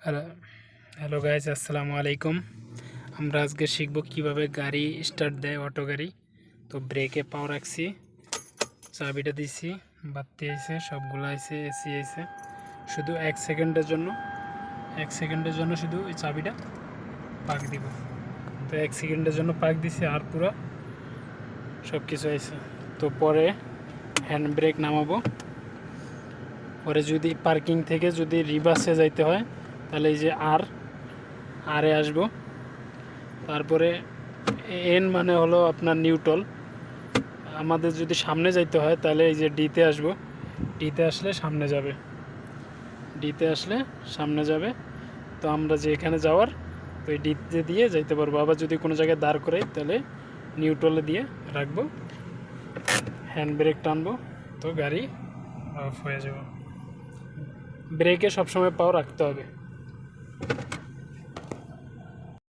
Hello hello guys, আসসালামু আলাইকুম। আমরা আজকে শিখব কিভাবে গাড়ি স্টার্ট দেয়, অটো গাড়ি। তো ব্রেকে পাও রাখছি, চাবিটা দিছি, বাতি আইছে, সবগুলো আইছে, এসি আইছে। শুধু এক সেকেন্ডের জন্য শুধু এই চাবিটা পাক দিব। তো এক সেকেন্ডের জন্য পাক দিছি, আর পুরো সব কিছু আইছে। তো পরে হ্যান্ড ব্রেক নামাবো। পরে যদি পার্কিং থেকে যদি রিভার্সে যাইতে হয়, তাহলে এই যে আরে আসবো। তারপরে এন মানে হলো আপনার নিউট্রাল। আমাদের যদি সামনে যাইতে হয় তাহলে এই যে ডিতে আসবো, ডিতে আসলে সামনে যাবে। তো আমরা যে এখানে যাওয়ার, তো এই ডিতে দিয়ে যাইতে পারবো। আবার যদি কোনো জায়গায় দাঁড় করাই তাহলে নিউট্রালে দিয়ে রাখবো, হ্যান্ড ব্রেক টানবো, তো গাড়ি অফ হয়ে যাবে। ব্রেকে সবসময় পাও রাখতে হবে।